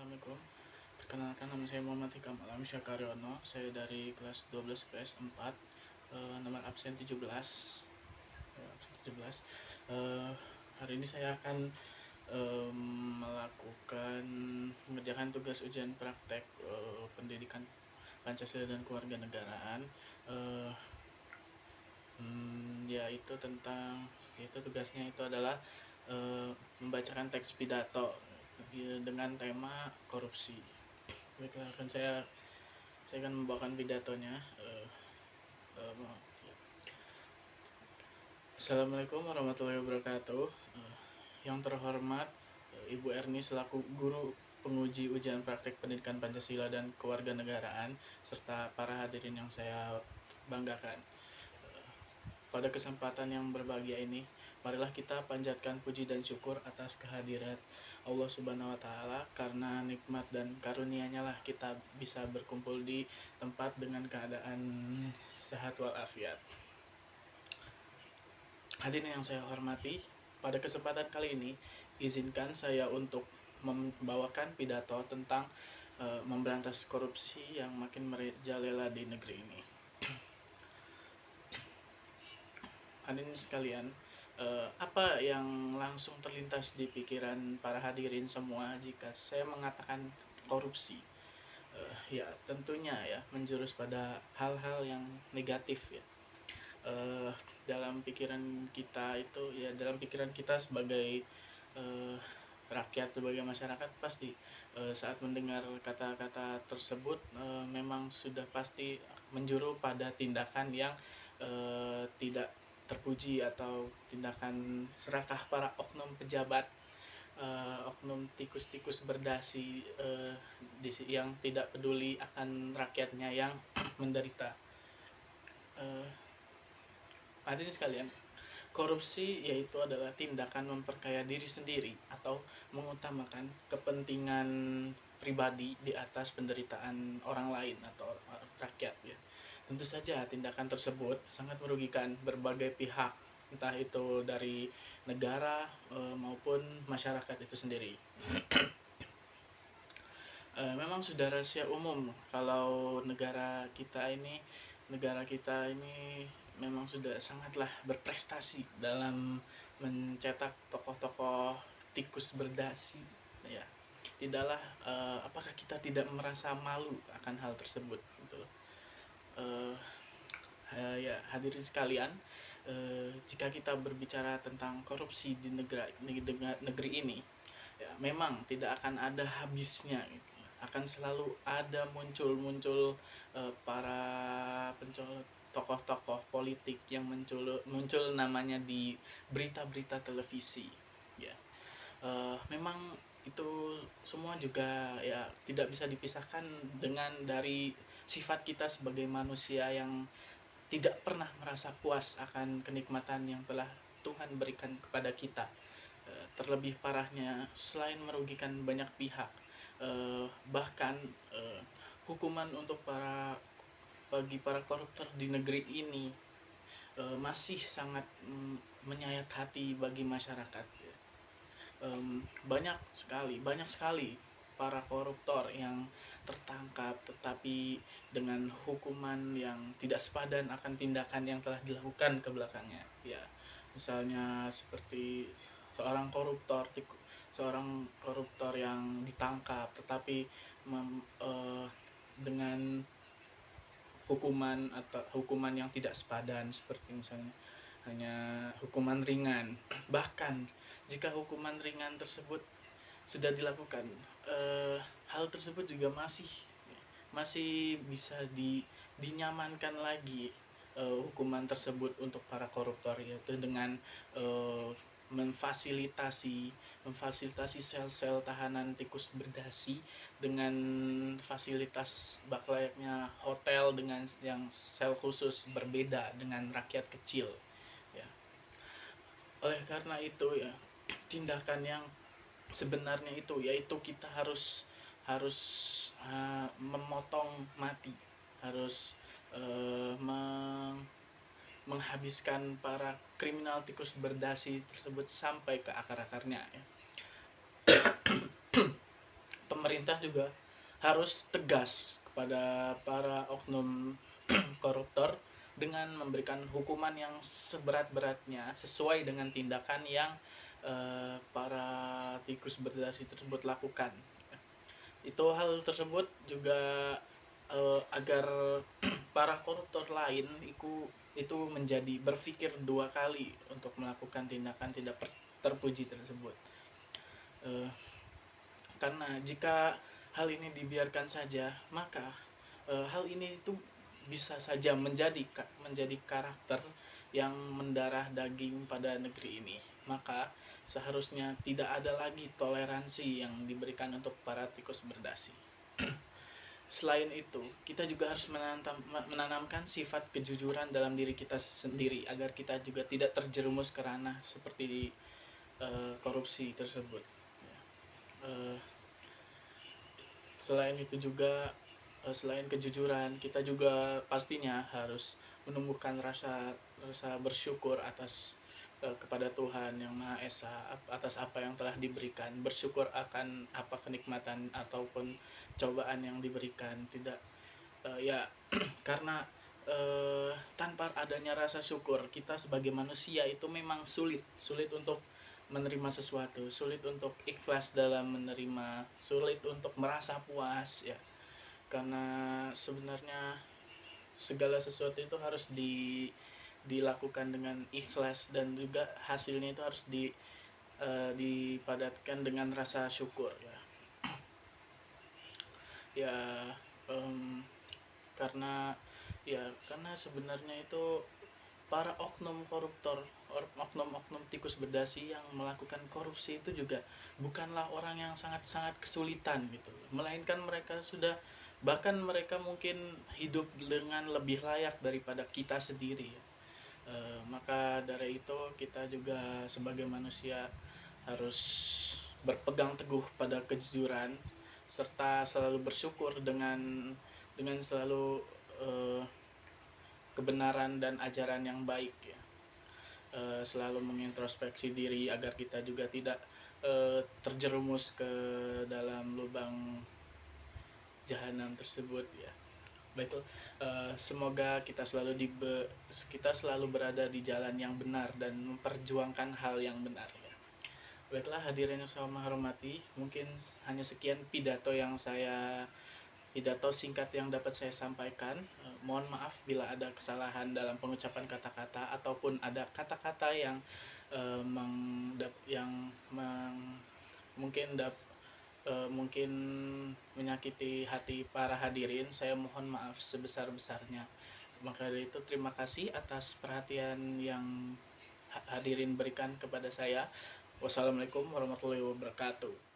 Assalamualaikum. Perkenalkan, nama saya Muhammad Hikam Alam Syakaryono. Saya dari kelas 12 PS 4, nomor absen 17. Eh, Hari ini saya akan mengerjakan tugas ujian praktek pendidikan Pancasila dan Kewarganegaraan. Yaitu tugasnya itu adalah membacakan teks pidato dengan tema korupsi. Baiklah, saya akan membawakan pidatonya. Assalamualaikum warahmatullahi wabarakatuh. Yang terhormat Ibu Erni selaku guru penguji ujian praktek pendidikan Pancasila dan Kewarganegaraan serta para hadirin yang saya banggakan. Pada kesempatan yang berbahagia ini, marilah kita panjatkan puji dan syukur atas kehadirat Allah Subhanahu wa Ta'ala, karena nikmat dan karunia-Nya lah kita bisa berkumpul di tempat dengan keadaan sehat walafiat. Hadirin yang saya hormati, pada kesempatan kali ini izinkan saya untuk membawakan pidato tentang memberantas korupsi yang makin merajalela di negeri ini. Hadirin sekalian, apa yang langsung terlintas di pikiran para hadirin semua jika saya mengatakan korupsi? Ya tentunya ya menjurus pada hal-hal yang negatif ya. Dalam pikiran kita sebagai rakyat, sebagai masyarakat, pasti saat mendengar kata-kata tersebut memang sudah pasti menjuru pada tindakan yang tidak terpuji atau tindakan serakah para oknum pejabat, oknum tikus-tikus berdasi yang tidak peduli akan rakyatnya yang menderita. Hadirin sekalian, korupsi yaitu adalah tindakan memperkaya diri sendiri atau mengutamakan kepentingan pribadi di atas penderitaan orang lain atau rakyat ya. Tentu saja tindakan tersebut sangat merugikan berbagai pihak, entah itu dari negara maupun masyarakat itu sendiri. Memang sudah rahasia umum kalau negara kita ini memang sudah sangatlah berprestasi dalam mencetak tokoh-tokoh tikus berdasi ya. Tidaklah apakah kita tidak merasa malu akan hal tersebut gitu. Ya hadirin sekalian, jika kita berbicara tentang korupsi di negeri ini ya, memang tidak akan ada habisnya gitu. Akan selalu ada muncul para tokoh-tokoh politik yang muncul namanya di berita-berita televisi ya. Memang itu semua juga ya tidak bisa dipisahkan dari sifat kita sebagai manusia yang tidak pernah merasa puas akan kenikmatan yang telah Tuhan berikan kepada kita. Terlebih parahnya, selain merugikan banyak pihak, bahkan hukuman untuk bagi para koruptor di negeri ini masih sangat menyayat hati bagi masyarakat. Banyak sekali para koruptor yang tertangkap, tetapi dengan hukuman yang tidak sepadan akan tindakan yang telah dilakukan ke belakangnya ya. Misalnya seperti seorang koruptor yang ditangkap tetapi dengan hukuman yang tidak sepadan, seperti misalnya hanya hukuman ringan. Bahkan jika hukuman ringan tersebut sudah dilakukan, hal tersebut juga masih bisa dinyamankan lagi hukuman tersebut untuk para koruptor, yaitu dengan memfasilitasi sel-sel tahanan tikus berdasi dengan fasilitas bak layaknya hotel dengan yang sel khusus, berbeda dengan rakyat kecil ya. Oleh karena itu ya, tindakan yang sebenarnya itu yaitu kita harus memotong mati, harus menghabiskan para kriminal tikus berdasi tersebut sampai ke akar-akarnya ya. pemerintah juga harus tegas kepada para oknum koruptor dengan memberikan hukuman yang seberat-beratnya sesuai dengan tindakan yang para tikus berdasi tersebut lakukan. Itu hal tersebut juga agar para koruptor lain itu menjadi berpikir dua kali untuk melakukan tindakan tidak terpuji tersebut. Eh, karena jika hal ini dibiarkan saja, maka hal ini itu bisa saja menjadi karakter yang mendarah daging pada negeri ini. Maka seharusnya tidak ada lagi toleransi yang diberikan untuk para tikus berdasi. Selain itu, kita juga harus menanamkan sifat kejujuran dalam diri kita sendiri agar kita juga tidak terjerumus ke ranah seperti korupsi tersebut. Selain itu juga, selain kejujuran, kita juga pastinya harus menumbuhkan rasa bersyukur atas kepada Tuhan Yang Maha Esa atas apa yang telah diberikan, bersyukur akan apa kenikmatan ataupun cobaan yang diberikan. Tidak ya karena tanpa adanya rasa syukur, kita sebagai manusia itu memang sulit untuk menerima sesuatu, sulit untuk ikhlas dalam menerima, sulit untuk merasa puas ya. Karena sebenarnya segala sesuatu itu harus dilakukan dengan ikhlas, dan juga hasilnya itu harus dipadatkan dengan rasa syukur ya. Ya karena sebenarnya itu para oknum koruptor, oknum-oknum tikus berdasi yang melakukan korupsi itu juga bukanlah orang yang sangat-sangat kesulitan gitu, melainkan mereka sudah, bahkan mereka mungkin hidup dengan lebih layak daripada kita sendiri ya. Maka dari itu kita juga sebagai manusia harus berpegang teguh pada kejujuran serta selalu bersyukur dengan selalu kebenaran dan ajaran yang baik ya. Selalu mengintrospeksi diri agar kita juga tidak terjerumus ke dalam lubang jahanam tersebut ya. Baiklah, semoga kita selalu berada di jalan yang benar dan memperjuangkan hal yang benar ya. Baiklah, hadirin yang saya hormati, mungkin hanya sekian pidato singkat yang dapat saya sampaikan. Mohon maaf bila ada kesalahan dalam pengucapan kata-kata ataupun ada kata-kata yang mungkin menyakiti hati para hadirin. Saya mohon maaf sebesar-besarnya. Maka dari itu terima kasih atas perhatian yang hadirin berikan kepada saya. Wassalamualaikum warahmatullahi wabarakatuh.